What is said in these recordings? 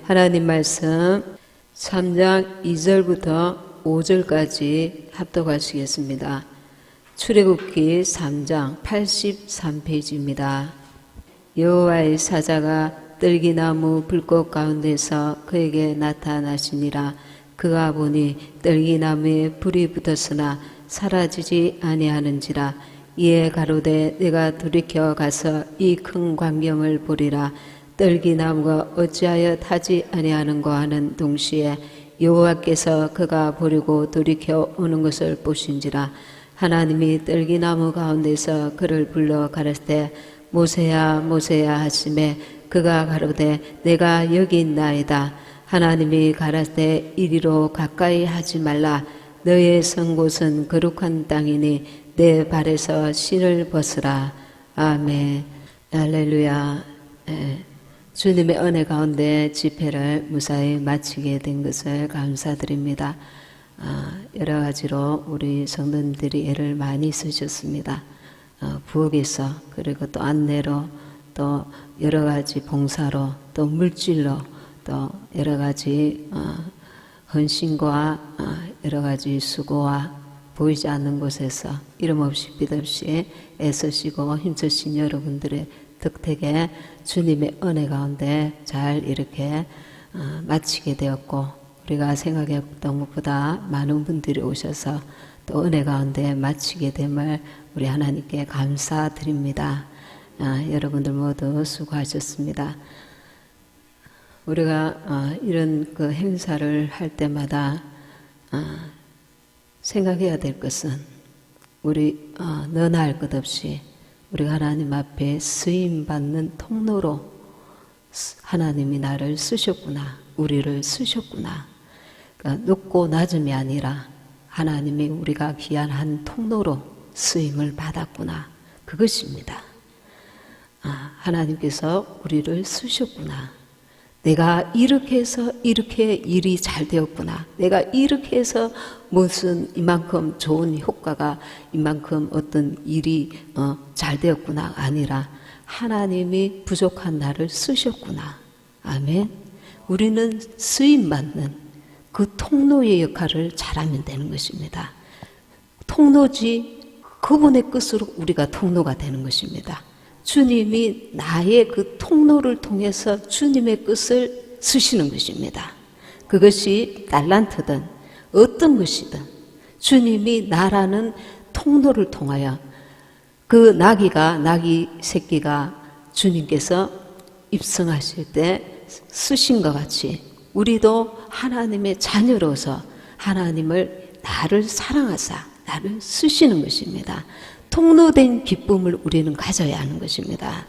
하나님 말씀 3장 2절부터 5절까지 합독하시겠습니다. 출애굽기 3장 83페이지입니다. 여호와의 사자가 떨기나무 불꽃 가운데서 그에게 나타나시니라. 그가 보니 떨기나무에 불이 붙었으나 사라지지 아니하는지라. 이에 가로되 내가 돌이켜 가서 이 큰 광경을 보리라. 떨기나무가 어찌하여 타지 아니하는가 하는 동시에 여호와께서 그가 보려고 돌이켜 오는 것을 보신지라. 하나님이 떨기나무 가운데서 그를 불러 가라사대 모세야 모세야 하시매 그가 가로되 내가 여기 있나이다. 하나님이 가라사대 이리로 가까이 하지 말라. 너의 선 곳은 거룩한 땅이니 내 발에서 신을 벗으라. 아멘. 할렐루야. 주님의 은혜 가운데 집회를 무사히 마치게 된 것을 감사드립니다. 여러 가지로 우리 성도님들이 애를 많이 쓰셨습니다. 부엌에서 그리고 또 안내로 또 여러 가지 봉사로 또 물질로 또 여러 가지 헌신과 여러 가지 수고와 보이지 않는 곳에서 이름 없이 빛 없이 애쓰시고 힘쓰신 여러분들의 덕택에 주님의 은혜 가운데 잘 이렇게 마치게 되었고 우리가 생각했던 것보다 많은 분들이 오셔서 또 은혜 가운데 마치게 됨을 우리 하나님께 감사드립니다. 여러분들 모두 수고하셨습니다. 우리가 이런 그 행사를 할 때마다 생각해야 될 것은 우리 너나 할 것 없이 우리가 하나님 앞에 쓰임받는 통로로 하나님이 나를 쓰셨구나, 우리를 쓰셨구나. 그러니까 높고 낮음이 아니라 하나님이 우리가 귀한 한 통로로 쓰임을 받았구나. 그것입니다. 하나님께서 우리를 쓰셨구나. 내가 이렇게 해서 이렇게 일이 잘 되었구나. 내가 이렇게 해서 무슨 이만큼 좋은 효과가 이만큼 어떤 일이 잘 되었구나 아니라 하나님이 부족한 나를 쓰셨구나. 아멘. 우리는 쓰임받는 그 통로의 역할을 잘하면 되는 것입니다. 통로지 그분의 뜻으로 우리가 통로가 되는 것입니다. 주님이 나의 그 통로를 통해서 주님의 뜻을 쓰시는 것입니다. 그것이 달란트든 어떤 것이든 주님이 나라는 통로를 통하여 그 나귀 새끼가 주님께서 입성하실 때 쓰신 것 같이 우리도 하나님의 자녀로서 하나님을 나를 사랑하사 나를 쓰시는 것입니다. 통로된 기쁨을 우리는 가져야 하는 것입니다.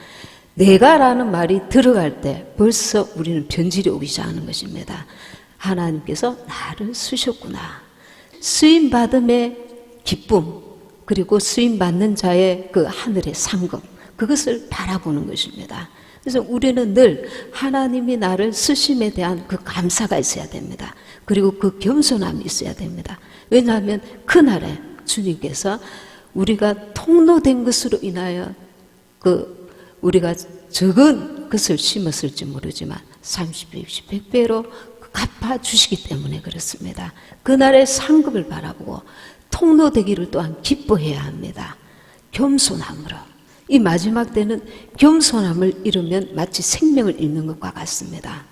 내가라는 말이 들어갈 때 벌써 우리는 변질이 오기 시작하는 것입니다. 하나님께서 나를 쓰셨구나. 쓰임받음의 기쁨 그리고 쓰임받는 자의 그 하늘의 상급 그것을 바라보는 것입니다. 그래서 우리는 늘 하나님이 나를 쓰심에 대한 그 감사가 있어야 됩니다. 그리고 그 겸손함이 있어야 됩니다. 왜냐하면 그날에 주님께서 우리가 통로된 것으로 인하여 우리가 적은 것을 심었을지 모르지만 30배, 60배, 100배로 갚아주시기 때문에 그렇습니다. 그날의 상급을 바라보고 통로되기를 또한 기뻐해야 합니다. 겸손함으로. 이 마지막 때는 겸손함을 잃으면 마치 생명을 잃는 것과 같습니다.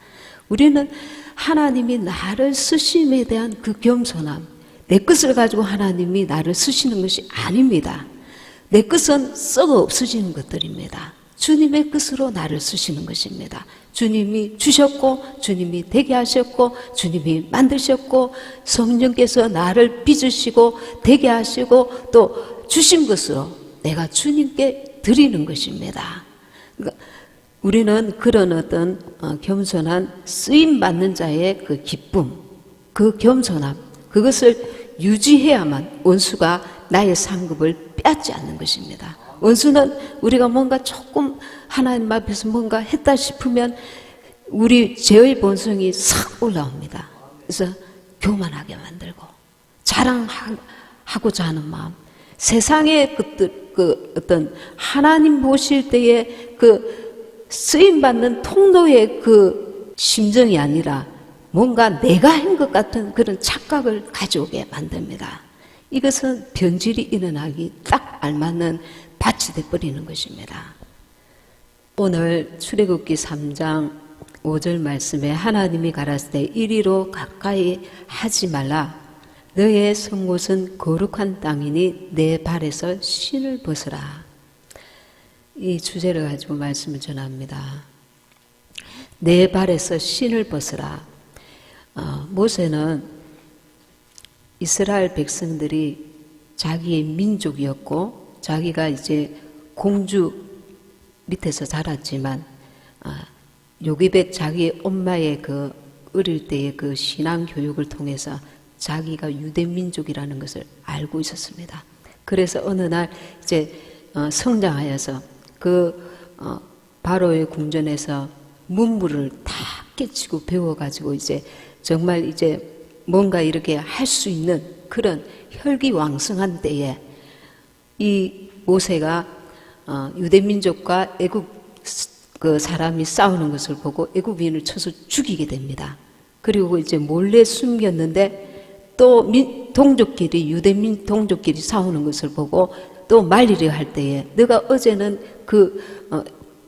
우리는 하나님이 나를 쓰심에 대한 그 겸손함 내 것을 가지고 하나님이 나를 쓰시는 것이 아닙니다. 내 것은 썩어 없어지는 것들입니다. 주님의 것으로 나를 쓰시는 것입니다. 주님이 주셨고 주님이 되게 하셨고 주님이 만드셨고 성령께서 나를 빚으시고 되게 하시고 또 주신 것으로 내가 주님께 드리는 것입니다. 그러니까 우리는 그런 어떤 겸손한 쓰임받는 자의 그 기쁨, 그 겸손함 그것을 유지해야만 원수가 나의 상급을 빼앗지 않는 것입니다. 원수는 우리가 뭔가 조금 하나님 앞에서 뭔가 했다 싶으면 우리 죄의 본성이 싹 올라옵니다. 그래서 교만하게 만들고 자랑하고자 하는 마음, 세상의 그 어떤 하나님 보실 때의 그 쓰임받는 통로의 그 심정이 아니라 뭔가 내가 한 것 같은 그런 착각을 가져오게 만듭니다. 이것은 변질이 일어나기 딱 알맞는 밭이 되어버리는 것입니다. 오늘 출애굽기 3장 5절 말씀에 하나님이 가라사대 이리로 가까이 하지 말라. 너의 선 곳은 거룩한 땅이니 내 발에서 신을 벗으라. 이 주제를 가지고 말씀을 전합니다. 내 발에서 신을 벗으라. 모세는 이스라엘 백성들이 자기의 민족이었고 자기가 이제 공주 밑에서 자랐지만 요기벳 자기 엄마의 그 어릴 때의 그 신앙 교육을 통해서 자기가 유대 민족이라는 것을 알고 있었습니다. 그래서 어느 날 이제 성장하여서 그 바로의 궁전에서 문물을 다 깨치고 배워가지고 이제 정말 이제 뭔가 이렇게 할 수 있는 그런 혈기왕성한 때에 이 모세가 유대 민족과 애굽 그 사람이 싸우는 것을 보고 애굽인을 쳐서 죽이게 됩니다. 그리고 이제 몰래 숨겼는데 또 동족끼리 유대민 동족끼리 싸우는 것을 보고 또 말리려 할 때에 너가 어제는 그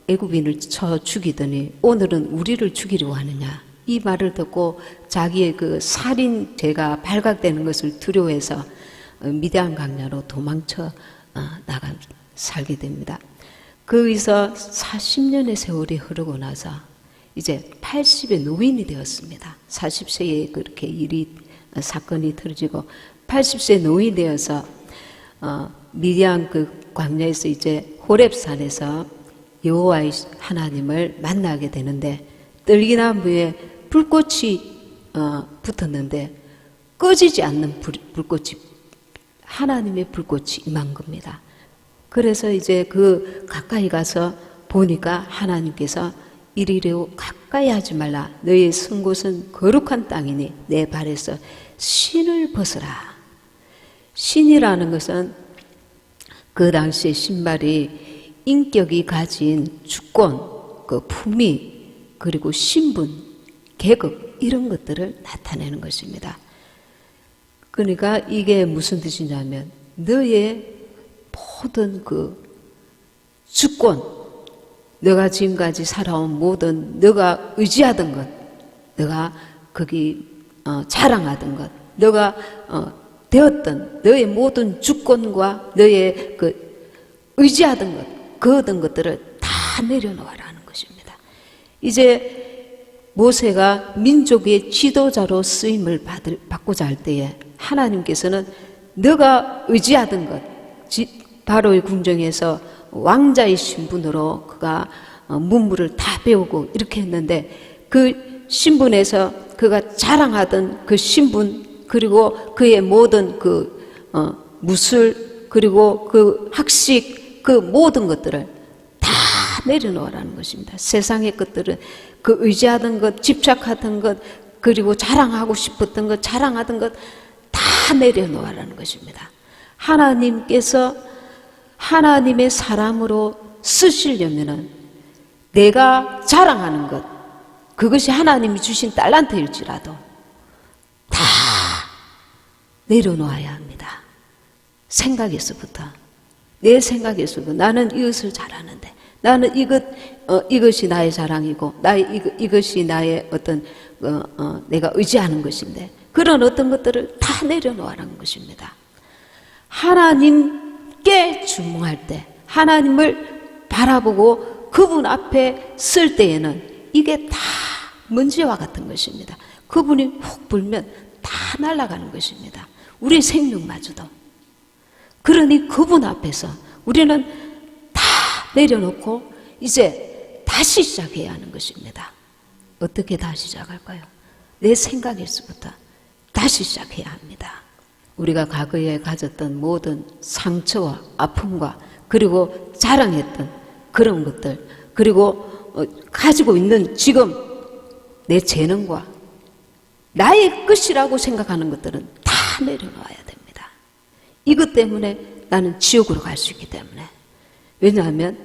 애굽인을 쳐 죽이더니 오늘은 우리를 죽이려고 하느냐, 이 말을 듣고 자기의 그 살인죄가 발각되는 것을 두려워해서 미디안 강야로 도망쳐 나가 살게 됩니다. 거기서 40년의 세월이 흐르고 나서 이제 80의 노인이 되었습니다. 40세에 그렇게 사건이 터지고 80세 노인이 되어서 미디안 그 광야에서 이제 호렙산에서 여호와의 하나님을 만나게 되는데 떨기나무에 불꽃이 붙었는데 꺼지지 않는 불꽃이 하나님의 불꽃이 임한 겁니다. 그래서 이제 그 가까이 가서 보니까 하나님께서 이리로 가까이 하지 말라. 너의 선 곳은 거룩한 땅이니 내 발에서 신을 벗으라. 신이라는 것은 그 당시에 신발이 인격이 가진 주권, 그 품위, 그리고 신분, 계급 이런 것들을 나타내는 것입니다. 그러니까 이게 무슨 뜻이냐면 너의 모든 그 주권, 너가 지금까지 살아온 모든 너가 의지하던 것, 너가 거기 자랑하던 것, 너가 되었던 너의 모든 주권과 너의 그 의지하던 것, 거둔 것들을 다 내려놓으라는 것입니다. 이제 모세가 민족의 지도자로 쓰임을 받고자 할 때에 하나님께서는 너가 의지하던 것, 바로의 궁정에서 왕자의 신분으로 그가 문물을 다 배우고 이렇게 했는데 그 신분에서 그가 자랑하던 그 신분, 그리고 그의 모든 그 무술, 그리고 그 학식, 그 모든 것들을 다 내려놓으라는 것입니다. 세상의 것들은 그 의지하던 것, 집착하던 것, 그리고 자랑하고 싶었던 것, 자랑하던 것 다 내려놓으라는 것입니다. 하나님께서 하나님의 사람으로 쓰시려면은 내가 자랑하는 것, 그것이 하나님이 주신 달란트일지라도 다 내려놓아야 합니다. 생각에서부터, 내 생각에서도 나는 이것을 잘하는데, 나는 이것이 나의 자랑이고, 이것이 나의 어떤 내가 의지하는 것인데, 그런 어떤 것들을 다 내려놓으라는 것입니다. 하나님께 주목할 때, 하나님을 바라보고 그분 앞에 쓸 때에는 이게 다 먼지와 같은 것입니다. 그분이 훅 불면 다 날아가는 것입니다. 우리의 생명마저도. 그러니 그분 앞에서 우리는 다 내려놓고 이제 다시 시작해야 하는 것입니다. 어떻게 다시 시작할까요? 내 생각에서부터 다시 시작해야 합니다. 우리가 과거에 가졌던 모든 상처와 아픔과 그리고 자랑했던 그런 것들, 그리고 가지고 있는 지금 내 재능과 나의 것이라고 생각하는 것들은 다 내려놔야 됩니다. 이것 때문에 나는 지옥으로 갈 수 있기 때문에. 왜냐하면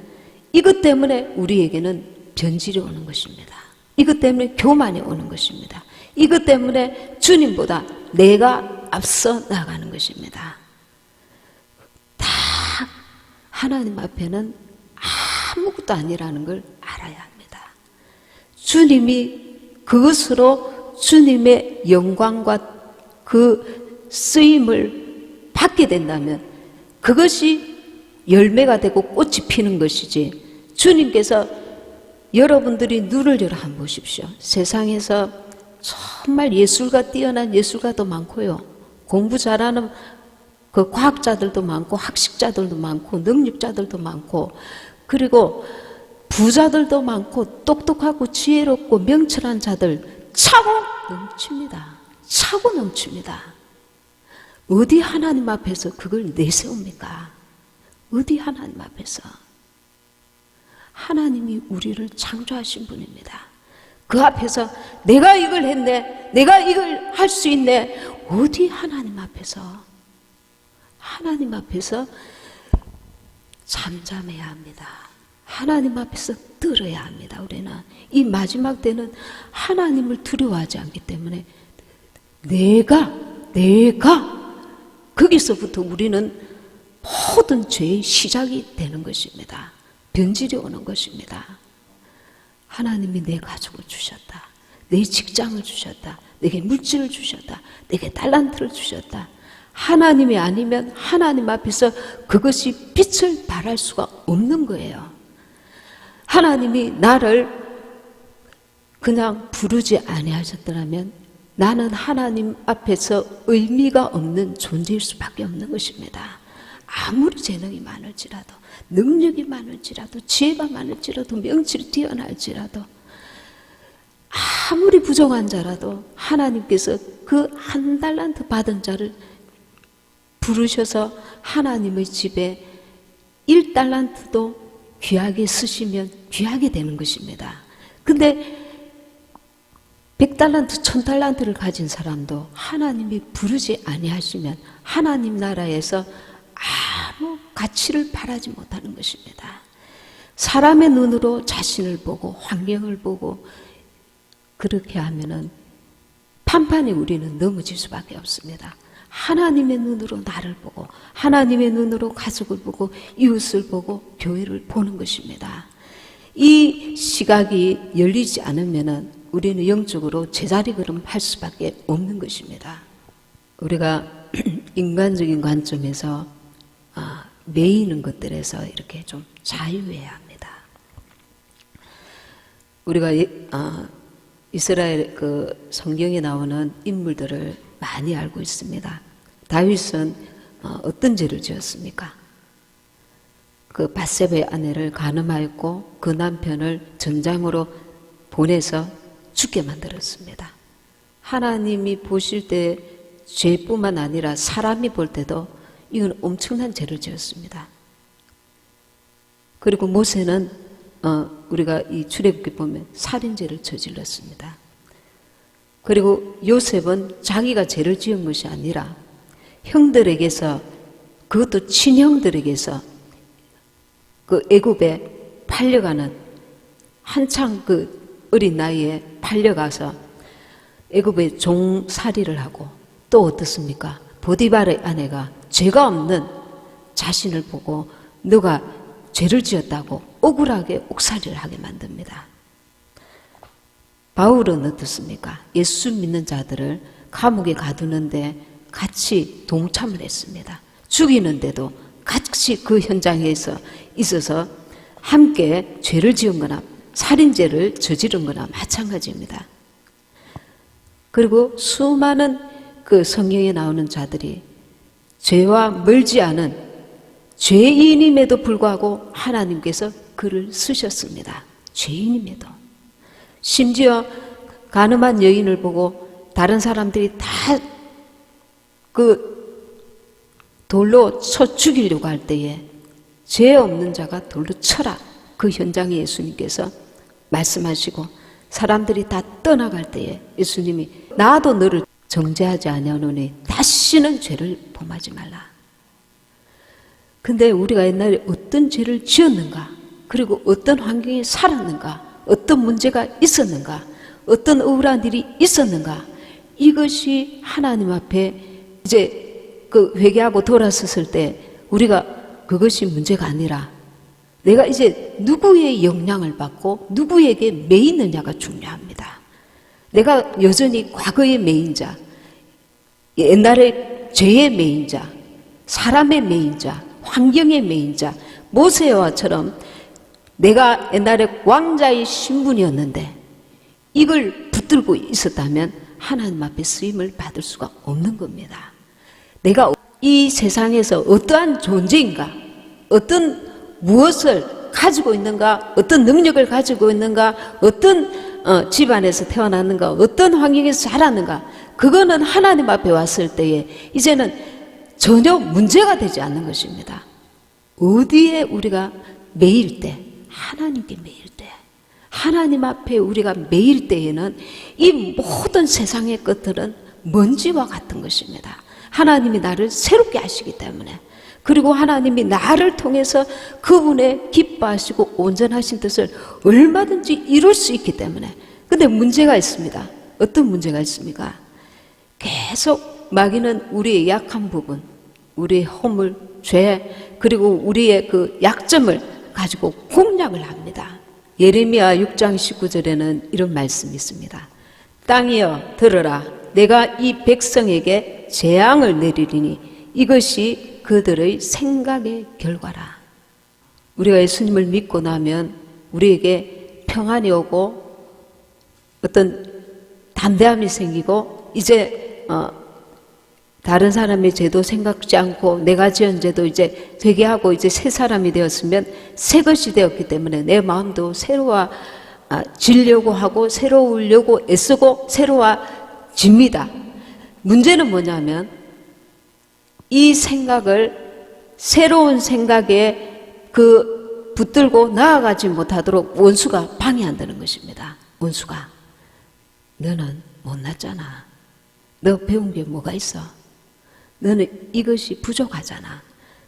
이것 때문에 우리에게는 변질이 오는 것입니다. 이것 때문에 교만이 오는 것입니다. 이것 때문에 주님보다 내가 앞서 나가는 것입니다. 다 하나님 앞에는 아무것도 아니라는 걸 알아야 합니다. 주님이 그것으로 주님의 영광과 그 쓰임을 받게 된다면 그것이 열매가 되고 꽃이 피는 것이지, 주님께서 여러분들이 눈을 열어 한번 보십시오. 세상에서 정말 예술가, 뛰어난 예술가도 많고요, 공부 잘하는 그 과학자들도 많고 학식자들도 많고 능력자들도 많고, 그리고 부자들도 많고 똑똑하고 지혜롭고 명철한 자들 차고 넘칩니다. 차고 넘칩니다. 어디 하나님 앞에서 그걸 내세웁니까? 어디 하나님 앞에서? 하나님이 우리를 창조하신 분입니다. 그 앞에서 내가 이걸 했네, 내가 이걸 할 수 있네, 어디 하나님 앞에서? 하나님 앞에서 잠잠해야 합니다. 하나님 앞에서 들어야 합니다. 우리는 이 마지막 때는 하나님을 두려워하지 않기 때문에 내가 거기서부터 우리는 모든 죄의 시작이 되는 것입니다. 변질이 오는 것입니다. 하나님이 내 가족을 주셨다, 내 직장을 주셨다, 내게 물질을 주셨다, 내게 달란트를 주셨다. 하나님이 아니면 하나님 앞에서 그것이 빛을 발할 수가 없는 거예요. 하나님이 나를 그냥 부르지 아니하셨더라면 나는 하나님 앞에서 의미가 없는 존재일 수밖에 없는 것입니다. 아무리 재능이 많을지라도, 능력이 많을지라도, 지혜가 많을지라도, 명철이 뛰어날지라도, 아무리 부정한 자라도 하나님께서 그 한 달란트 받은 자를 부르셔서 하나님의 집에 1달란트도 귀하게 쓰시면 귀하게 되는 것입니다. 근데 100달란트, 1000달란트를 가진 사람도 하나님이 부르지 아니하시면 하나님 나라에서 아무 가치를 바라지 못하는 것입니다. 사람의 눈으로 자신을 보고 환경을 보고 그렇게 하면은 판판에 우리는 넘어질 수밖에 없습니다. 하나님의 눈으로 나를 보고, 하나님의 눈으로 가족을 보고, 이웃을 보고, 교회를 보는 것입니다. 이 시각이 열리지 않으면 우리는 영적으로 제자리 걸음할 수밖에 없는 것입니다. 우리가 인간적인 관점에서 매이는 것들에서 이렇게 좀 자유해야 합니다. 우리가 이스라엘 그 성경에 나오는 인물들을 많이 알고 있습니다. 다윗은 어떤 죄를 지었습니까? 그 밧세바의 아내를 간음하였고 그 남편을 전장으로 보내서 죽게 만들었습니다. 하나님이 보실 때 죄뿐만 아니라 사람이 볼 때도 이건 엄청난 죄를 지었습니다. 그리고 모세는 우리가 이 출애굽기 보면 살인죄를 저질렀습니다. 그리고 요셉은 자기가 죄를 지은 것이 아니라 형들에게서, 그것도 친형들에게서 그 애굽에 팔려가는, 한창 그 어린 나이에 팔려가서 애굽에 종살이를 하고, 또 어떻습니까? 보디발의 아내가 죄가 없는 자신을 보고 너가 죄를 지었다고 억울하게 옥살이를 하게 만듭니다. 바울은 어떻습니까? 예수 믿는 자들을 감옥에 가두는데 같이 동참을 했습니다. 죽이는데도 같이 그 현장에서 있어서 함께 죄를 지은 거나 살인죄를 저지른 거나 마찬가지입니다. 그리고 수많은 그 성경에 나오는 자들이 죄와 멀지 않은 죄인임에도 불구하고 하나님께서 그를 쓰셨습니다. 죄인임에도. 심지어 간음한 여인을 보고 다른 사람들이 다 그 돌로 쳐 죽이려고 할 때에 죄 없는 자가 돌로 쳐라, 그 현장에 예수님께서 말씀하시고 사람들이 다 떠나갈 때에 예수님이 나도 너를 정죄하지 아니하노니 다시는 죄를 범하지 말라. 근데 우리가 옛날에 어떤 죄를 지었는가, 그리고 어떤 환경에 살았는가, 어떤 문제가 있었는가, 어떤 억울한 일이 있었는가, 이것이 하나님 앞에 이제 그 회개하고 돌아섰을 때 우리가 그것이 문제가 아니라 내가 이제 누구의 영향을 받고 누구에게 매이느냐가 중요합니다. 내가 여전히 과거의 매인자, 옛날에 죄의 매인자, 사람의 매인자, 환경의 매인자, 모세와처럼 내가 옛날에 왕자의 신분이었는데 이걸 붙들고 있었다면 하나님 앞에 쓰임을 받을 수가 없는 겁니다. 내가 이 세상에서 어떠한 존재인가, 어떤 무엇을 가지고 있는가, 어떤 능력을 가지고 있는가, 어떤 집안에서 태어났는가, 어떤 환경에서 자랐는가, 그거는 하나님 앞에 왔을 때에 이제는 전혀 문제가 되지 않는 것입니다. 어디에 우리가 매일 때, 하나님께 매일 때, 하나님 앞에 우리가 매일 때에는 이 모든 세상의 것들은 먼지와 같은 것입니다. 하나님이 나를 새롭게 하시기 때문에, 그리고 하나님이 나를 통해서 그분의 기뻐하시고 온전하신 뜻을 얼마든지 이룰 수 있기 때문에. 근데 문제가 있습니다. 어떤 문제가 있습니까? 계속 마귀는 우리의 약한 부분, 우리의 허물, 죄, 그리고 우리의 그 약점을 가지고 공략을 합니다. 예레미야 6장 19절에는 이런 말씀이 있습니다. 땅이여 들으라, 내가 이 백성에게 재앙을 내리리니 이것이 그들의 생각의 결과라. 우리가 예수님을 믿고 나면 우리에게 평안이 오고 어떤 담대함이 생기고 이제 다른 사람의 죄도 생각지 않고 내가 지은 죄도 이제 회개하고 이제 새 사람이 되었으면 새 것이 되었기 때문에 내 마음도 새로워지려고 하고 새로우려고 애쓰고 새로워집니다. 문제는 뭐냐면 이 생각을 새로운 생각에 붙들고 나아가지 못하도록 원수가 방해한다는 것입니다. 원수가, 너는 못났잖아. 너 배운 게 뭐가 있어? 너는 이것이 부족하잖아.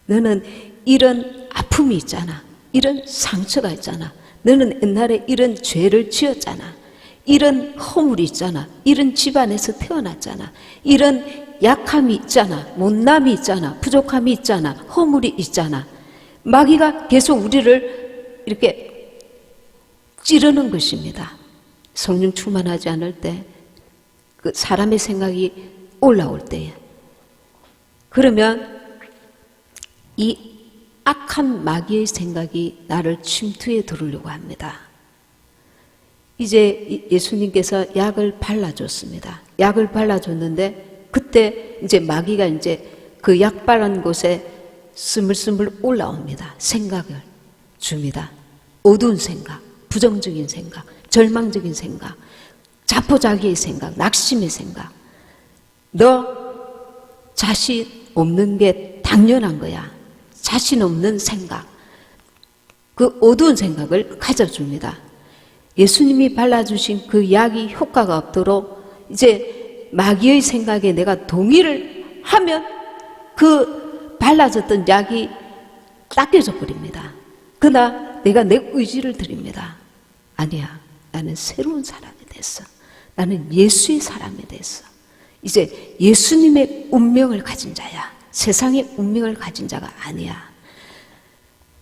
너는 이런 아픔이 있잖아. 이런 상처가 있잖아. 너는 옛날에 이런 죄를 지었잖아. 이런 허물이 있잖아. 이런 집안에서 태어났잖아. 이런 약함이 있잖아. 못남이 있잖아. 부족함이 있잖아. 허물이 있잖아. 마귀가 계속 우리를 이렇게 찌르는 것입니다. 성령 충만하지 않을 때, 그 사람의 생각이 올라올 때에. 그러면 이 악한 마귀의 생각이 나를 침투해 들으려고 합니다. 이제 예수님께서 약을 발라줬습니다. 약을 발라줬는데 그때 이제 마귀가 이제 그 약 바른 곳에 스물스물 올라옵니다. 생각을 줍니다. 어두운 생각, 부정적인 생각, 절망적인 생각, 자포자기의 생각, 낙심의 생각. 너 자신 없는 게 당연한 거야. 자신 없는 생각, 그 어두운 생각을 가져줍니다. 예수님이 발라주신 그 약이 효과가 없도록 이제 마귀의 생각에 내가 동의를 하면 그 발라졌던 약이 닦여져 버립니다. 그러나 내가 내 의지를 드립니다. 아니야, 나는 새로운 사람이 됐어. 나는 예수의 사람이 됐어. 이제 예수님의 운명을 가진 자야. 세상의 운명을 가진 자가 아니야.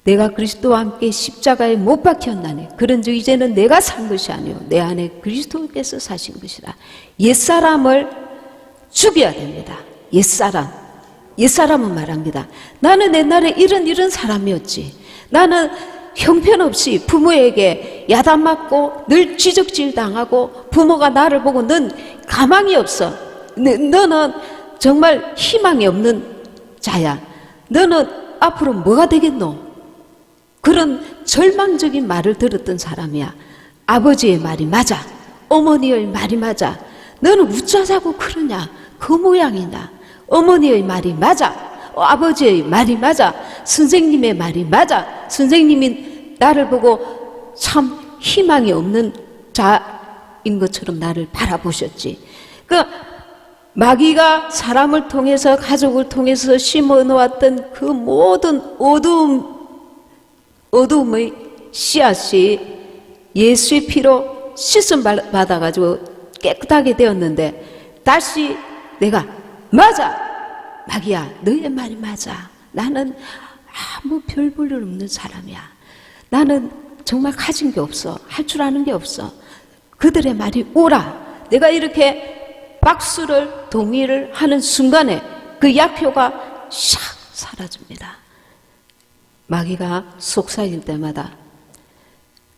내가 그리스도와 함께 십자가에 못 박혔나니 그런즉 이제는 내가 산 것이 아니요 내 안에 그리스도께서 사신 것이라. 옛사람을 죽여야 됩니다. 옛사람은 말합니다. 나는 옛날에 이런 사람이었지. 나는 형편없이 부모에게 야단맞고 늘 지적질 당하고 부모가 나를 보고 넌 가망이 없어. 너는 정말 희망이 없는 자야. 너는 앞으로 뭐가 되겠노? 그런 절망적인 말을 들었던 사람이야. 아버지의 말이 맞아. 어머니의 말이 맞아. 너는 웃자자고 그러냐? 그 모양이냐? 어머니의 말이 맞아. 아버지의 말이 맞아. 선생님의 말이 맞아. 선생님이 나를 보고 참 희망이 없는 자인 것처럼 나를 바라보셨지. 그 마귀가 사람을 통해서 가족을 통해서 심어 놓았던 그 모든 어두움의 씨앗이 예수의 피로 씻음 받아가지고 깨끗하게 되었는데 다시 내가 맞아, 마귀야, 너의 말이 맞아. 나는 아무 별 볼 일 없는 사람이야. 나는 정말 가진 게 없어. 할 줄 아는 게 없어. 그들의 말이 옳아. 내가 이렇게 박수를 동의를 하는 순간에 그 약효가 샥 사라집니다. 마귀가 속삭일 때마다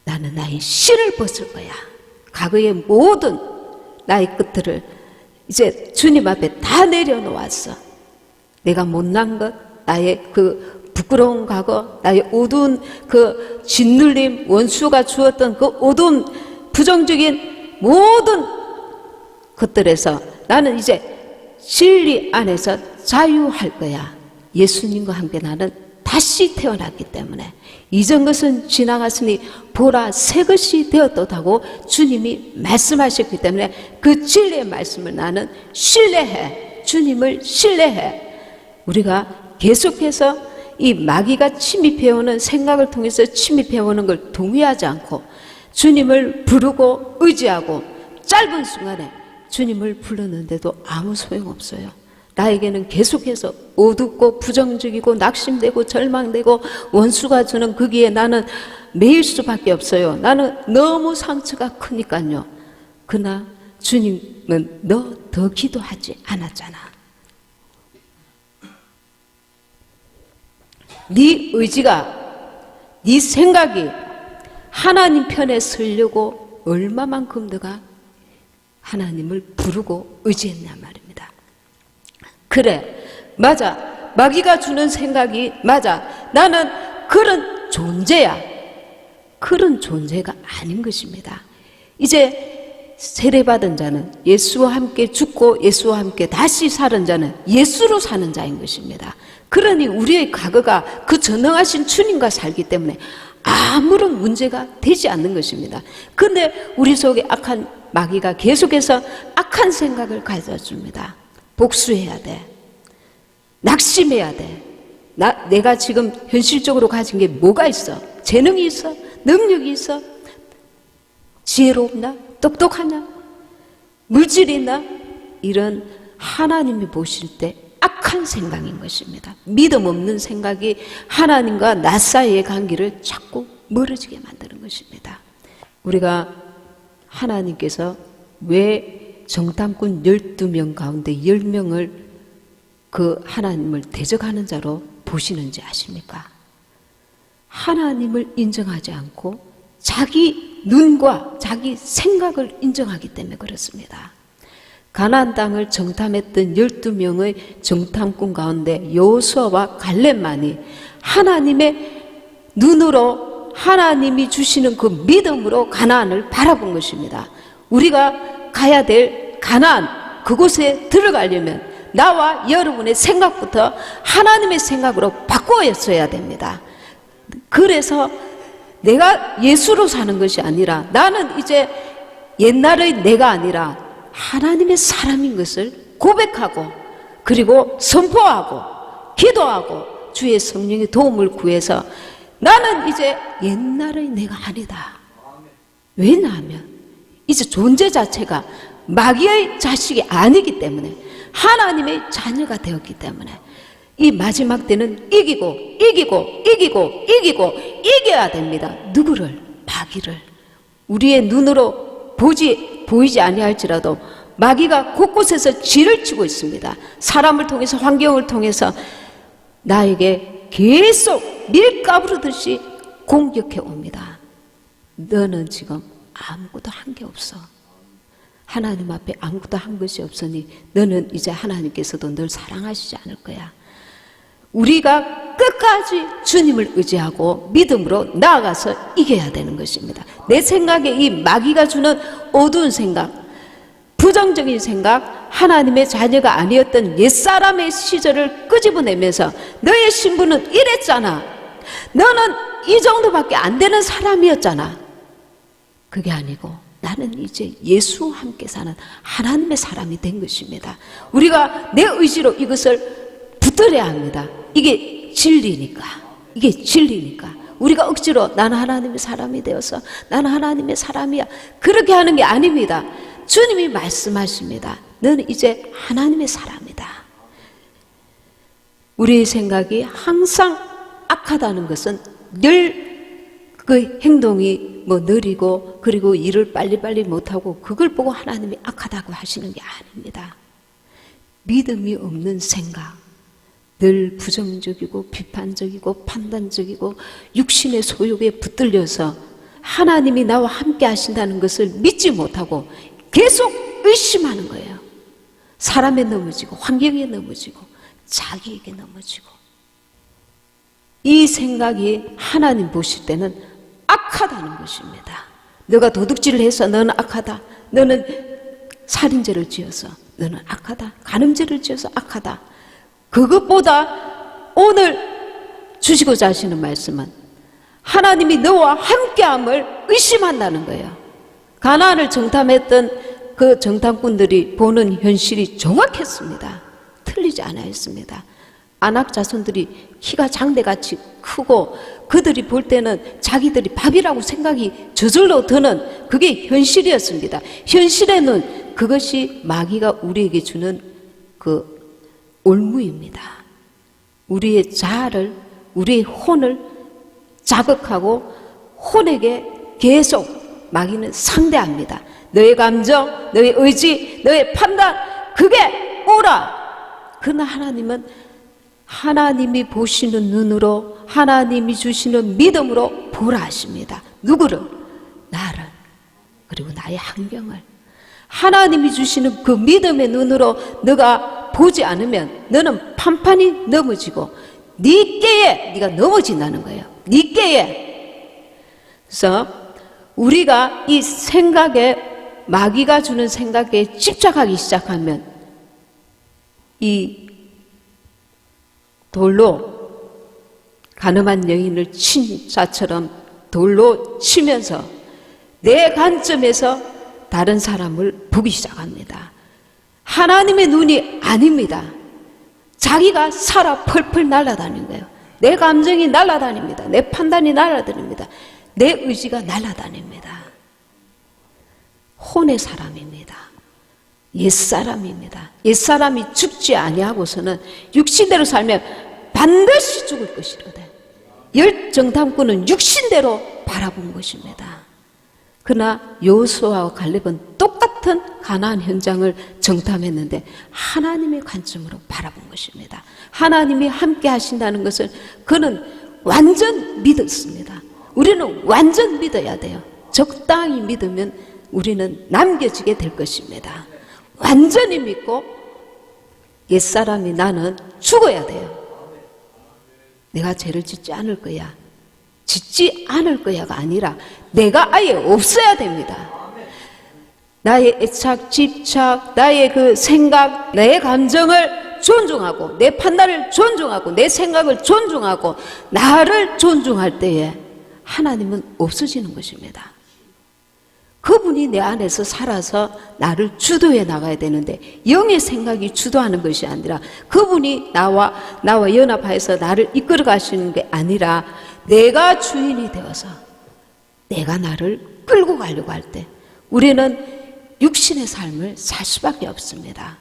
나는 나의 실을 벗을 거야. 과거의 모든 나의 끝들을 이제 주님 앞에 다 내려놓았어. 내가 못난 것, 나의 그 부끄러운 과거, 나의 어두운 그 짓눌림, 원수가 주었던 그 어두운 부정적인 모든 것들에서 나는 이제 진리 안에서 자유할 거야. 예수님과 함께 나는 다시 태어났기 때문에 이전 것은 지나갔으니 보라 새 것이 되었다고 주님이 말씀하셨기 때문에 그 진리의 말씀을 나는 신뢰해. 주님을 신뢰해. 우리가 계속해서 이 마귀가 침입해오는 생각을 통해서 침입해오는 걸 동의하지 않고 주님을 부르고 의지하고 짧은 순간에 주님을 부르는데도 아무 소용없어요. 나에게는 계속해서 어둡고 부정적이고 낙심되고 절망되고 원수가 주는 거기에 나는 매일 수밖에 없어요. 나는 너무 상처가 크니까요. 그러나 주님은 너 더 기도하지 않았잖아. 네 의지가, 네 생각이 하나님 편에 서려고 얼마만큼 너가 하나님을 부르고 의지했냐 말입니다. 그래, 맞아. 마귀가 주는 생각이 맞아. 나는 그런 존재야. 그런 존재가 아닌 것입니다. 이제 세례받은 자는 예수와 함께 죽고 예수와 함께 다시 사는 자는 예수로 사는 자인 것입니다. 그러니 우리의 과거가 그 전능하신 주님과 살기 때문에 아무런 문제가 되지 않는 것입니다. 그런데 우리 속에 악한 마귀가 계속해서 악한 생각을 가져줍니다. 복수해야 돼. 낙심해야 돼. 내가 지금 현실적으로 가진 게 뭐가 있어? 재능이 있어? 능력이 있어? 지혜롭나? 똑똑하냐? 물질이 있나? 이런 하나님이 보실 때 악한 생각인 것입니다. 믿음 없는 생각이 하나님과 나 사이의 관계를 자꾸 멀어지게 만드는 것입니다. 우리가 하나님께서 왜 정탐꾼 12명 가운데 10명을 그 하나님을 대적하는 자로 보시는지 아십니까? 하나님을 인정하지 않고 자기 눈과 자기 생각을 인정하기 때문에 그렇습니다. 가나안 땅을 정탐했던 12명의 정탐꾼 가운데 여호수아와 갈렙만이 하나님의 눈으로 하나님이 주시는 그 믿음으로 가나안을 바라본 것입니다. 우리가 가야 될 가나안, 그곳에 들어가려면 나와 여러분의 생각부터 하나님의 생각으로 바꾸었어야 됩니다. 그래서 내가 예수로 사는 것이 아니라 나는 이제 옛날의 내가 아니라 하나님의 사람인 것을 고백하고 그리고 선포하고 기도하고 주의 성령의 도움을 구해서 나는 이제 옛날의 내가 아니다. 왜냐하면 이제 존재 자체가 마귀의 자식이 아니기 때문에 하나님의 자녀가 되었기 때문에 이 마지막 때는 이겨야 됩니다. 누구를? 마귀를. 우리의 눈으로 보이지 아니할지라도 마귀가 곳곳에서 쥐를 치고 있습니다. 사람을 통해서 환경을 통해서 나에게 계속 밀가부르듯이 공격해 옵니다. 너는 지금 아무것도 한 게 없어. 하나님 앞에 아무것도 한 것이 없으니 너는 이제 하나님께서도 널 사랑하시지 않을 거야. 우리가 끝까지 주님을 의지하고 믿음으로 나아가서 이겨야 되는 것입니다. 내 생각에 이 마귀가 주는 어두운 생각, 부정적인 생각, 하나님의 자녀가 아니었던 옛사람의 시절을 끄집어내면서 너의 신분은 이랬잖아. 너는 이 정도밖에 안 되는 사람이었잖아. 그게 아니고 나는 이제 예수와 함께 사는 하나님의 사람이 된 것입니다. 우리가 내 의지로 이것을 붙들어야 합니다. 이게 진리니까. 우리가 억지로 나는 하나님의 사람이 되어서 나는 하나님의 사람이야, 그렇게 하는 게 아닙니다. 주님이 말씀하십니다. 너는 이제 하나님의 사람이다. 우리의 생각이 항상 악하다는 것은 늘 그 행동이 느리고 그리고 일을 빨리빨리 못하고 그걸 보고 하나님이 악하다고 하시는 게 아닙니다. 믿음이 없는 생각, 늘 부정적이고 비판적이고 판단적이고 육신의 소욕에 붙들려서 하나님이 나와 함께 하신다는 것을 믿지 못하고 계속 의심하는 거예요. 사람에 넘어지고 환경에 넘어지고 자기에게 넘어지고. 이 생각이 하나님 보실 때는 악하다는 것입니다. 너가 도둑질을 해서 너는 악하다, 너는 살인죄를 지어서 너는 악하다, 간음죄를 지어서 악하다. 그것보다 오늘 주시고자 하시는 말씀은 하나님이 너와 함께함을 의심한다는 거예요. 가나안을 정탐했던 그 정탐꾼들이 보는 현실이 정확했습니다. 틀리지 않았습니다. 아낙 자손들이 키가 장대같이 크고 그들이 볼 때는 자기들이 밥이라고 생각이 저절로 드는 그게 현실이었습니다. 현실에는 그것이 마귀가 우리에게 주는 그 올무입니다. 우리의 자아를, 우리의 혼을 자극하고 혼에게 계속 마귀는 상대합니다. 너의 감정, 너의 의지, 너의 판단, 그게 옳아. 그러나 하나님은 하나님이 보시는 눈으로, 하나님이 주시는 믿음으로 보라 하십니다. 누구를? 나를, 그리고 나의 환경을. 하나님이 주시는 그 믿음의 눈으로 너가 보지 않으면 너는 판판이 넘어지고 네 깨에 네가 넘어진다는 거예요. 네 깨에. 그래서 우리가 이 생각에, 마귀가 주는 생각에 집착하기 시작하면 이 돌로 가늠한 여인을 친 자처럼 돌로 치면서 내 관점에서 다른 사람을 보기 시작합니다. 하나님의 눈이 아닙니다. 자기가 살아 펄펄 날아다니는 거예요. 내 감정이 날아다닙니다. 내 판단이 날아다닙니다. 내 의지가 날아다닙니다. 혼의 사람입니다. 옛사람입니다. 옛사람이 죽지 아니하고서는 육신대로 살면 반드시 죽을 것이로다. 열 정탐꾼은 육신대로 바라본 것입니다. 그러나 여호수아와 갈렙은 똑같은 가나안 현장을 정탐했는데 하나님의 관점으로 바라본 것입니다. 하나님이 함께 하신다는 것을 그는 완전 믿었습니다. 우리는 완전 믿어야 돼요. 적당히 믿으면 우리는 남겨지게 될 것입니다. 완전히 믿고 옛사람이 나는 죽어야 돼요. 내가 죄를 짓지 않을 거야, 짓지 않을 거야가 아니라 내가 아예 없어야 됩니다. 나의 애착, 집착, 나의 그 생각, 내 감정을 존중하고 내 판단을 존중하고 내 생각을 존중하고 나를 존중할 때에 하나님은 없어지는 것입니다. 그분이 내 안에서 살아서 나를 주도해 나가야 되는데 영의 생각이 주도하는 것이 아니라 그분이 나와 연합하여서 나를 이끌어 가시는 게 아니라 내가 주인이 되어서 내가 나를 끌고 가려고 할 때 우리는 육신의 삶을 살 수밖에 없습니다.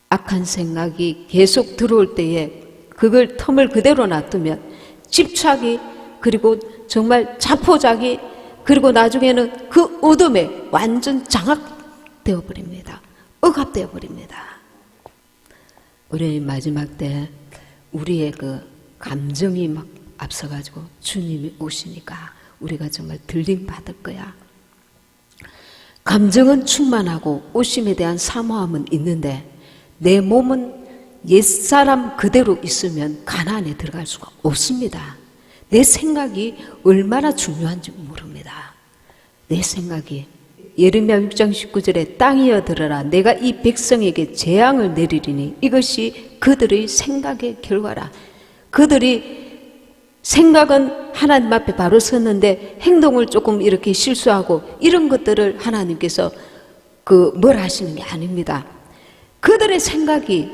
악한 생각이 계속 들어올 때에 그걸 틈을 그대로 놔두면 집착이, 그리고 정말 자포자기, 그리고 나중에는 그 어둠에 완전 장악되어 버립니다. 억압되어 버립니다. 우리 마지막 때 우리의 그 감정이 막 앞서가지고 주님이 오시니까 우리가 정말 들림 받을 거야. 감정은 충만하고 오심에 대한 사모함은 있는데 내 몸은 옛사람 그대로 있으면 가나안에 들어갈 수가 없습니다. 내 생각이 얼마나 중요한지 모릅니다. 내 생각이, 예레미야 6장 19절에 땅이여 들어라, 내가 이 백성에게 재앙을 내리리니 이것이 그들의 생각의 결과라. 그들이 생각은 하나님 앞에 바로 섰는데 행동을 조금 이렇게 실수하고 이런 것들을 하나님께서 뭘 하시는 게 아닙니다. 그들의 생각이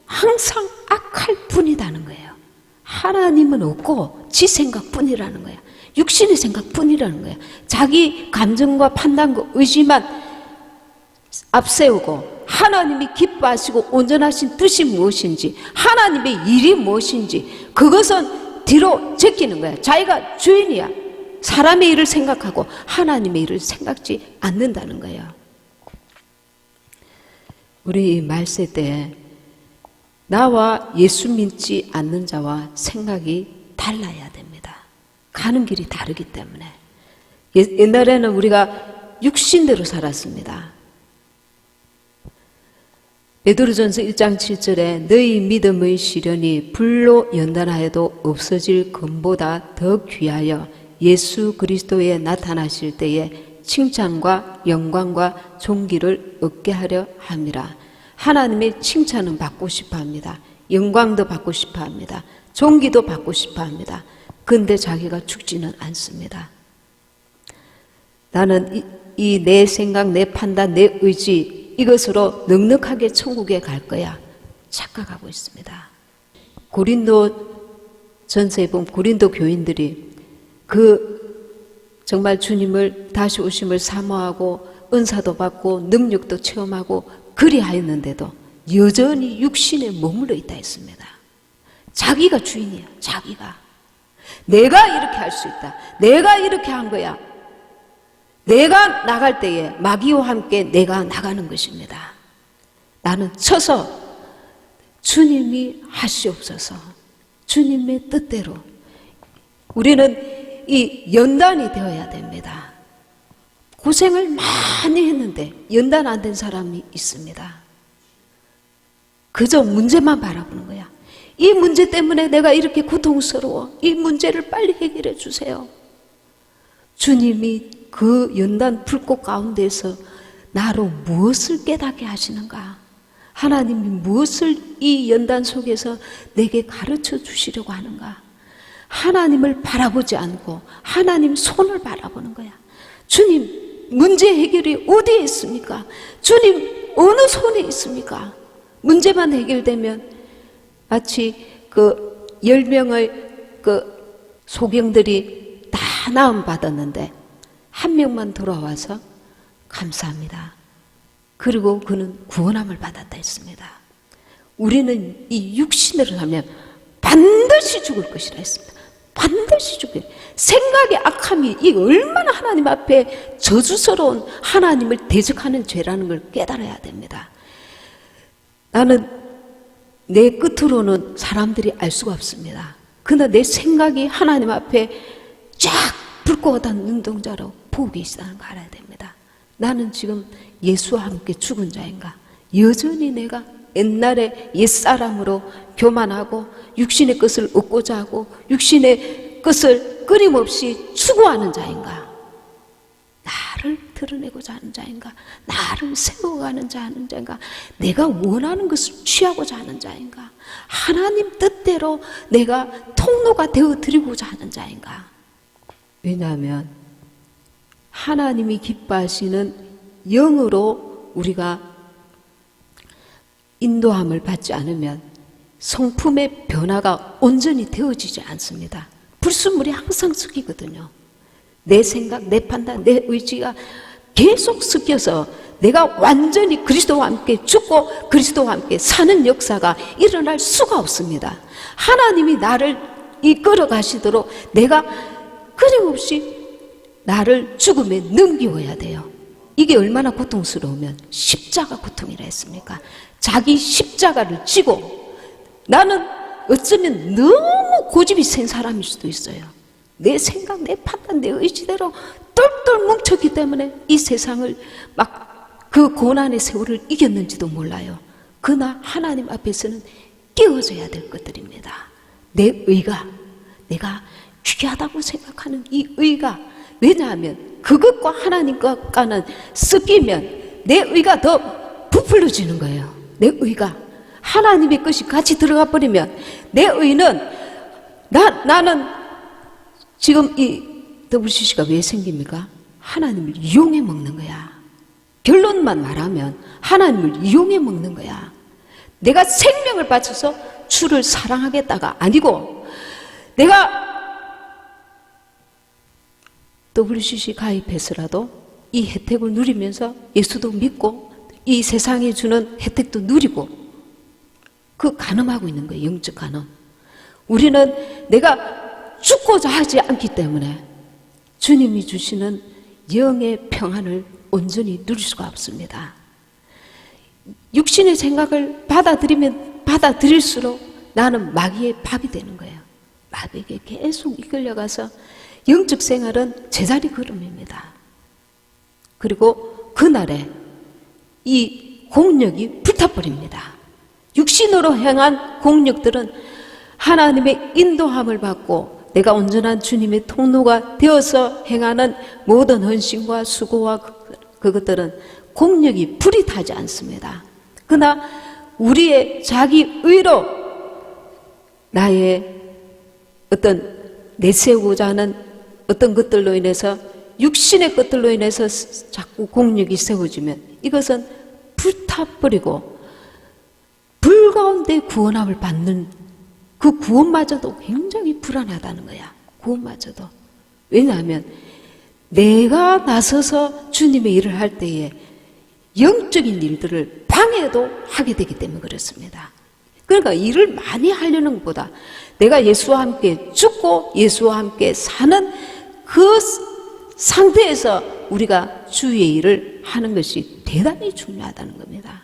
항상 악할 뿐이라는 거예요. 하나님은 없고 지 생각뿐이라는 거야. 육신의 생각뿐이라는 거야. 자기 감정과 판단과 의지만 앞세우고 하나님이 기뻐하시고 온전하신 뜻이 무엇인지, 하나님의 일이 무엇인지 그것은 뒤로 제끼는 거야. 자기가 주인이야. 사람의 일을 생각하고 하나님의 일을 생각지 않는다는 거예요. 우리 말세 때 나와 예수 믿지 않는 자와 생각이 달라야 됩니다. 가는 길이 다르기 때문에. 옛날에는 우리가 육신대로 살았습니다. 베드로전서 1장 7절에 너희 믿음의 시련이 불로 연단하여도 없어질 금보다 더 귀하여 예수 그리스도에 나타나실 때에 칭찬과 영광과 존귀를 얻게 하려 함이라. 하나님의 칭찬은 받고 싶어 합니다. 영광도 받고 싶어 합니다. 존귀도 받고 싶어 합니다. 근데 자기가 죽지는 않습니다. 나는 이 내 생각, 내 판단, 내 의지 이것으로 넉넉하게 천국에 갈 거야 착각하고 있습니다. 고린도 전서에 보면 고린도 교인들이 정말 주님을 다시 오심을 사모하고 은사도 받고 능력도 체험하고 그리하였는데도 여전히 육신에 머물러 있다 했습니다. 자기가 주인이야. 자기가 내가 이렇게 할 수 있다. 내가 이렇게 한 거야. 내가 나갈 때에 마귀와 함께 내가 나가는 것입니다. 나는 쳐서 주님이 하시옵소서. 주님의 뜻대로 우리는 이 연단이 되어야 됩니다. 고생을 많이 했는데 연단 안 된 사람이 있습니다. 그저 문제만 바라보는 거야. 이 문제 때문에 내가 이렇게 고통스러워. 이 문제를 빨리 해결해 주세요. 주님이 그 연단 불꽃 가운데서 나로 무엇을 깨닫게 하시는가? 하나님이 무엇을 이 연단 속에서 내게 가르쳐 주시려고 하는가? 하나님을 바라보지 않고 하나님 손을 바라보는 거야. 주님, 문제 해결이 어디에 있습니까? 주님, 어느 손에 있습니까? 문제만 해결되면 마치 10명의 소경들이 다 나음 받았는데 한 명만 돌아와서 감사합니다. 그리고 그는 구원함을 받았다 했습니다. 우리는 이 육신으로 살면 반드시 죽을 것이라 했습니다. 반드시 죽을. 생각의 악함이 이 얼마나 하나님 앞에 저주스러운 하나님을 대적하는 죄라는 걸 깨달아야 됩니다. 나는 내 끝으로는 사람들이 알 수가 없습니다. 그러나 내 생각이 하나님 앞에 쫙 불꽃한 눈동자로 보고 계시다는 거 알아야 됩니다. 나는 지금 예수와 함께 죽은 자인가? 여전히 내가 옛날에 옛사람으로 교만하고 육신의 것을 얻고자 하고 육신의 것을 끊임없이 추구하는 자인가? 나를 드러내고자 하는 자인가? 나를 세워가는 자인가? 내가 원하는 것을 취하고자 하는 자인가? 하나님 뜻대로 내가 통로가 되어드리고자 하는 자인가? 왜냐하면 하나님이 기뻐하시는 영으로 우리가 인도함을 받지 않으면 성품의 변화가 온전히 되어지지 않습니다. 불순물이 항상 섞이거든요. 내 생각, 내 판단, 내 의지가 계속 섞여서 내가 완전히 그리스도와 함께 죽고 그리스도와 함께 사는 역사가 일어날 수가 없습니다. 하나님이 나를 이끌어 가시도록 내가 끊임없이 나를 죽음에 넘기워야 돼요. 이게 얼마나 고통스러우면 십자가 고통이라 했습니까? 자기 십자가를 지고 나는 어쩌면 너무 고집이 센 사람일 수도 있어요. 내 생각, 내 판단, 내 의지대로 똘똘 뭉쳤기 때문에 이 세상을 막 그 고난의 세월을 이겼는지도 몰라요. 그러나 하나님 앞에서는 깨어져야 될 것들입니다. 내 의가, 내가 귀하다고 생각하는 이 의가, 왜냐하면 그것과 하나님과는 섞이면 내 의가 더 부풀려지는 거예요. 내 의가 하나님의 것이 같이 들어가 버리면 내 의는 나는 지금 이 WCC가 왜 생깁니까? 하나님을 이용해 먹는 거야. 결론만 말하면 하나님을 이용해 먹는 거야. 내가 생명을 바쳐서 주를 사랑하겠다가 아니고 내가 WCC 가입해서라도 이 혜택을 누리면서 예수도 믿고 이 세상에 주는 혜택도 누리고 그 간음하고 있는 거예요. 영적 간음. 우리는 내가 죽고자 하지 않기 때문에 주님이 주시는 영의 평안을 온전히 누릴 수가 없습니다. 육신의 생각을 받아들일수록 나는 마귀의 밥이 되는 거예요. 마귀에게 계속 이끌려가서 영적 생활은 제자리 걸음입니다. 그리고 그날에 이 공력이 불타버립니다. 육신으로 행한 공력들은 하나님의 인도함을 받고 내가 온전한 주님의 통로가 되어서 행하는 모든 헌신과 수고와 그것들은 공력이 불이 타지 않습니다. 그러나 우리의 자기 의로 나의 어떤 내세우고자 하는 어떤 것들로 인해서 육신의 것들로 인해서 자꾸 공력이 세워지면 이것은 불타버리고 불 가운데 구원함을 받는 그 구원마저도 굉장히 불안하다는 거야. 구원마저도. 왜냐하면 내가 나서서 주님의 일을 할 때에 영적인 일들을 방해도 하게 되기 때문에 그렇습니다. 그러니까 일을 많이 하려는 것보다 내가 예수와 함께 죽고 예수와 함께 사는 그 상태에서 우리가 주의 일을 하는 것이 대단히 중요하다는 겁니다.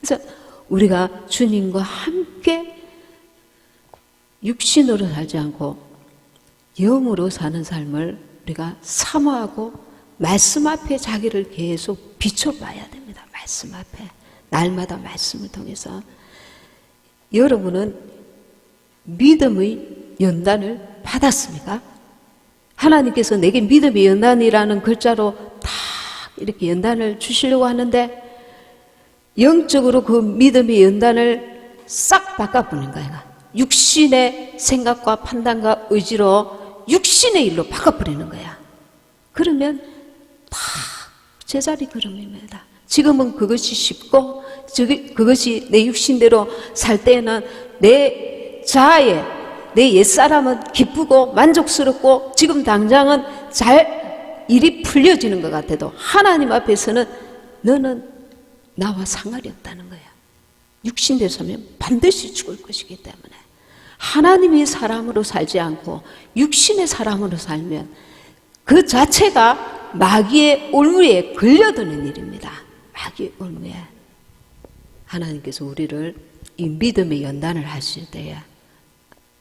그래서 우리가 주님과 함께 육신으로 살지 않고 영으로 사는 삶을 우리가 사모하고 말씀 앞에 자기를 계속 비춰봐야 됩니다. 말씀 앞에 날마다 말씀을 통해서 여러분은 믿음의 연단을 받았습니까? 하나님께서 내게 믿음의 연단이라는 글자로 다 이렇게 연단을 주시려고 하는데 영적으로 그 믿음의 연단을 싹 바꿔보는 거예요. 육신의 생각과 판단과 의지로 육신의 일로 바꿔버리는 거야. 그러면 다 제자리 걸음입니다. 지금은 그것이 쉽고 그것이 내 육신대로 살 때에는 내 자아에 내 옛사람은 기쁘고 만족스럽고 지금 당장은 잘 일이 풀려지는 것 같아도 하나님 앞에서는 너는 나와 상관이 없다는 거야. 육신대로 살면 반드시 죽을 것이기 때문에 하나님의 사람으로 살지 않고 육신의 사람으로 살면 그 자체가 마귀의 올무에 걸려드는 일입니다. 마귀의 올무에. 하나님께서 우리를 이 믿음의 연단을 하실 때에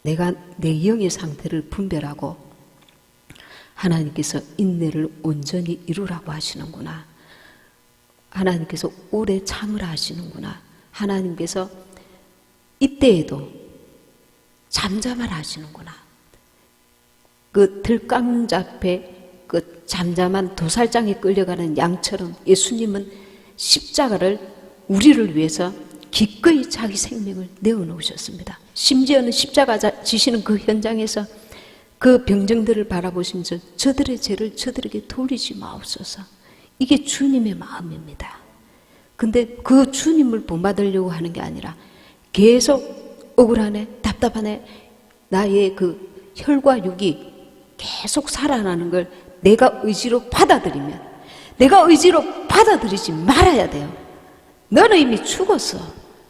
내가 내 영의 상태를 분별하고 하나님께서 인내를 온전히 이루라고 하시는구나. 하나님께서 오래 참으라 하시는구나. 하나님께서 이때에도 잠잠하라 하시는구나. 그 들깡 잡에 그 잠잠한 도살장에 끌려가는 양처럼 예수님은 십자가를 우리를 위해서 기꺼이 자기 생명을 내어놓으셨습니다. 심지어는 십자가 지시는 그 현장에서 그 병정들을 바라보시면서 저들의 죄를 저들에게 돌리지 마옵소서. 이게 주님의 마음입니다. 근데 그 주님을 본받으려고 하는 게 아니라 계속 억울하네, 답답하네, 나의 그 혈과 육이 계속 살아나는 걸 내가 의지로 받아들이면, 내가 의지로 받아들이지 말아야 돼요. 너는 이미 죽었어.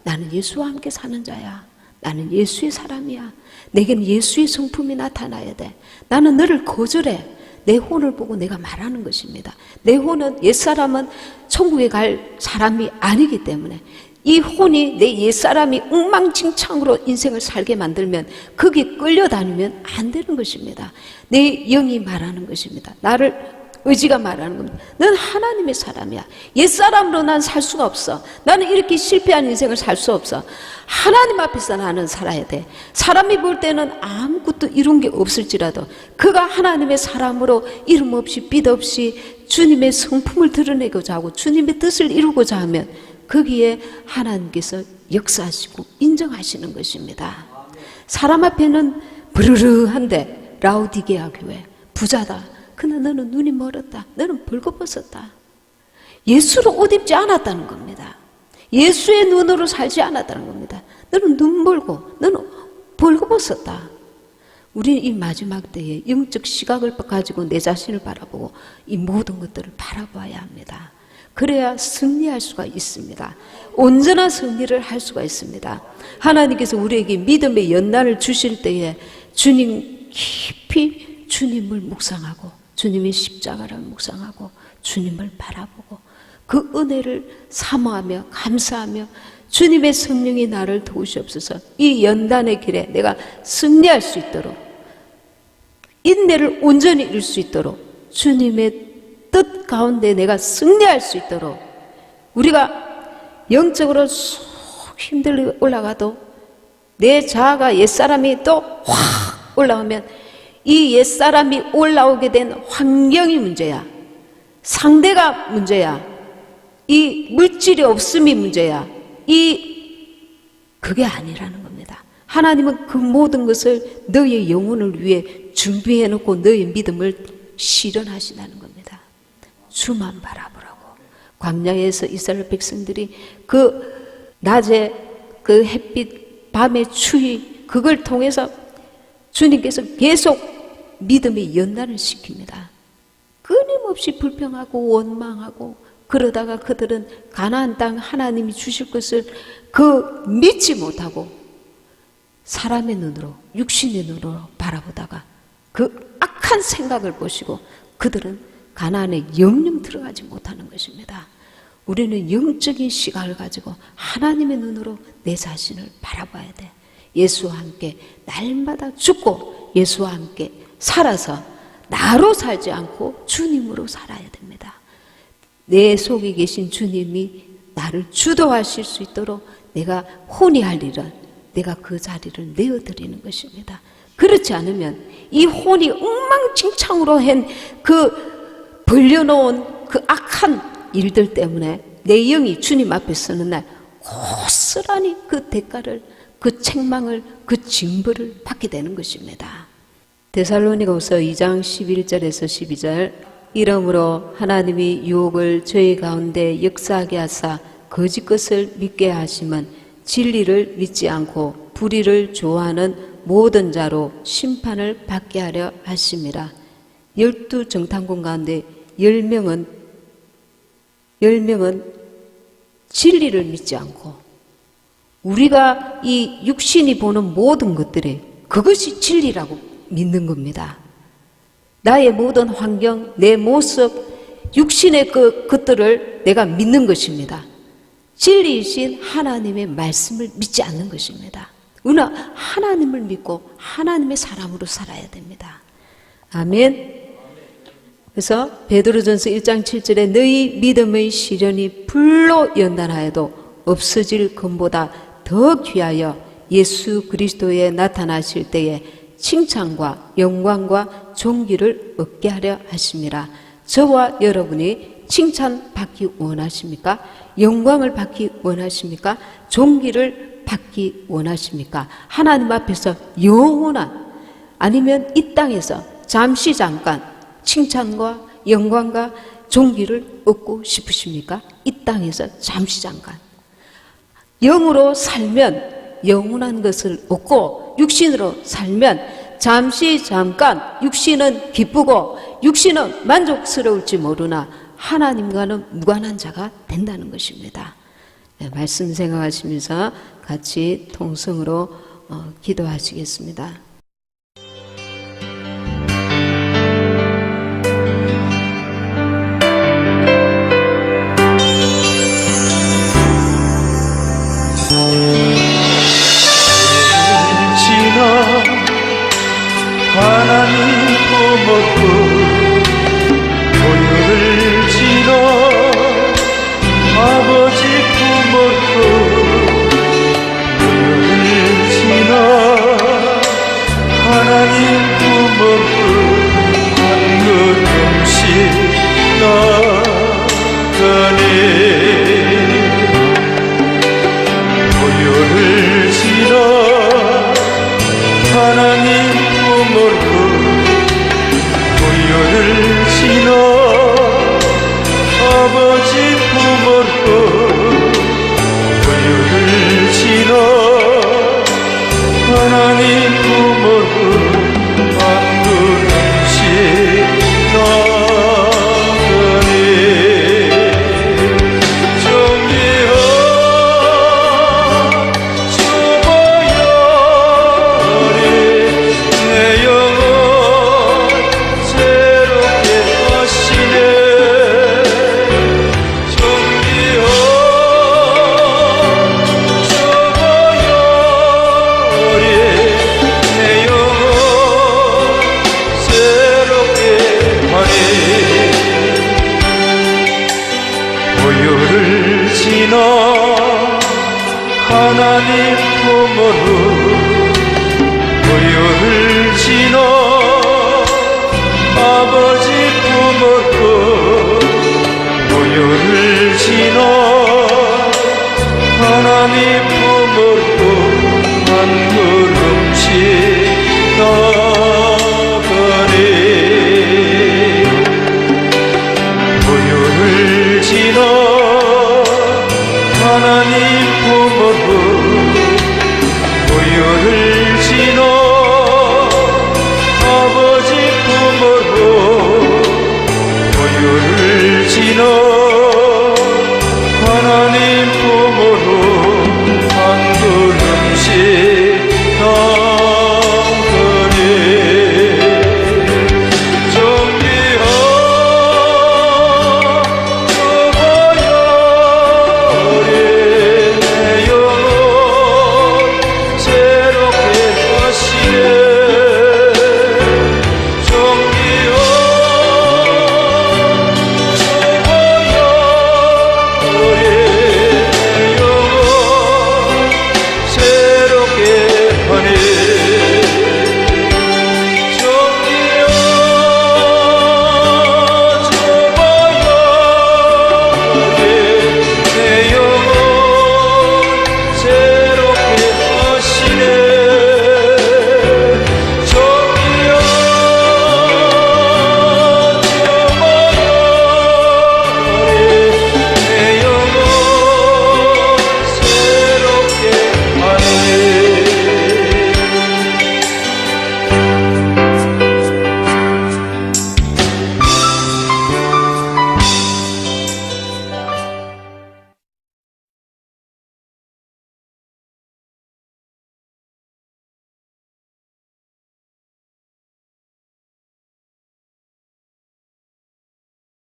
나는 예수와 함께 사는 자야. 나는 예수의 사람이야. 내게는 예수의 성품이 나타나야 돼. 나는 너를 거절해. 내 혼을 보고 내가 말하는 것입니다. 내 혼은, 옛사람은 천국에 갈 사람이 아니기 때문에 이 혼이 내 옛사람이 엉망진창으로 인생을 살게 만들면 거기에 끌려다니면 안 되는 것입니다. 내 영이 말하는 것입니다. 나를 의지가 말하는 겁니다. 넌 하나님의 사람이야. 옛사람으로 난 살 수가 없어. 나는 이렇게 실패한 인생을 살 수 없어. 하나님 앞에서 나는 살아야 돼. 사람이 볼 때는 아무것도 이룬 게 없을지라도 그가 하나님의 사람으로 이름 없이 빚 없이 주님의 성품을 드러내고자 하고 주님의 뜻을 이루고자 하면 거기에 하나님께서 역사하시고 인정하시는 것입니다. 사람 앞에는 부르르한데 라우디게아 교회 부자다. 그러나 너는 눈이 멀었다. 너는 벌거벗었다. 예수로 옷 입지 않았다는 겁니다. 예수의 눈으로 살지 않았다는 겁니다. 너는 눈 멀고 너는 벌거벗었다. 우리는 이 마지막 때에 영적 시각을 가지고 내 자신을 바라보고 이 모든 것들을 바라봐야 합니다. 그래야 승리할 수가 있습니다. 온전한 승리를 할 수가 있습니다. 하나님께서 우리에게 믿음의 연단을 주실 때에 주님 깊이 주님을 묵상하고 주님의 십자가를 묵상하고 주님을 바라보고 그 은혜를 사모하며 감사하며 주님의 성령이 나를 도우시옵소서. 이 연단의 길에 내가 승리할 수 있도록 인내를 온전히 이룰 수 있도록 주님의 뜻 가운데 내가 승리할 수 있도록 우리가 영적으로 쑥 힘들게 올라가도 내 자아가 옛사람이 또 확 올라오면 이 옛사람이 올라오게 된 환경이 문제야. 상대가 문제야. 이 물질이 없음이 문제야. 그게 아니라는 겁니다. 하나님은 그 모든 것을 너의 영혼을 위해 준비해 놓고 너의 믿음을 실현하신다는 겁니다. 주만 바라보라고. 광야에서 이스라엘 백성들이 그 낮에 그 햇빛, 밤의 추위, 그걸 통해서 주님께서 계속 믿음의 연단을 시킵니다. 끊임없이 불평하고 원망하고 그러다가 그들은 가나안 땅 하나님이 주실 것을 믿지 못하고 사람의 눈으로, 육신의 눈으로 바라보다가 그 악한 생각을 보시고 그들은 가나안에 영영 들어가지 못하는 것입니다. 우리는 영적인 시각을 가지고 하나님의 눈으로 내 자신을 바라봐야 돼. 예수와 함께 날마다 죽고 예수와 함께 살아서 나로 살지 않고 주님으로 살아야 됩니다. 내 속에 계신 주님이 나를 주도하실 수 있도록 내가 혼이할 일은 내가 그 자리를 내어드리는 것입니다. 그렇지 않으면 이 혼이 엉망진창으로 한 벌려놓은 그 악한 일들 때문에 내 영이 주님 앞에 서는 날 고스란히 그 대가를, 그 책망을, 그 징벌을 받게 되는 것입니다. 데살로니가후서 2장 11절에서 12절 이러므로 하나님이 유혹을 저희 가운데 역사하게 하사 거짓 것을 믿게 하심은 진리를 믿지 않고 불의를 좋아하는 모든 자로 심판을 받게 하려 하심이라. 12정탐꾼 가운데 10명은 진리를 믿지 않고 우리가 이 육신이 보는 모든 것들이 그것이 진리라고 믿는 겁니다. 나의 모든 환경, 내 모습, 육신의 것들을 내가 믿는 것입니다. 진리이신 하나님의 말씀을 믿지 않는 것입니다. 우리는 하나님을 믿고 하나님의 사람으로 살아야 됩니다. 아멘. 그래서 베드로전서 1장 7절에 너희 믿음의 시련이 불로 연단하여도 없어질 금보다 더 귀하여 예수 그리스도에 나타나실 때에 칭찬과 영광과 존귀를 얻게 하려 하심이라. 저와 여러분이 칭찬받기 원하십니까? 영광을 받기 원하십니까? 존귀를 받기 원하십니까? 하나님 앞에서 영원한, 아니면 이 땅에서 잠시 잠깐 칭찬과 영광과 존귀를 얻고 싶으십니까? 이 땅에서 잠시 잠깐. 영으로 살면 영원한 것을 얻고 육신으로 살면 잠시 잠깐 육신은 기쁘고 육신은 만족스러울지 모르나 하나님과는 무관한 자가 된다는 것입니다. 네, 말씀 생각하시면서 같이 통성으로 기도하시겠습니다. 하나님 품었고 고요를 지나 아버지 품었고 고요를 지나 하나님 품었고 한 걸음씩 나가네. 고요를 지나 하나님 품었고 고요를 지나 아버지 품었고 고요를 지나 하나님 품었고 품어로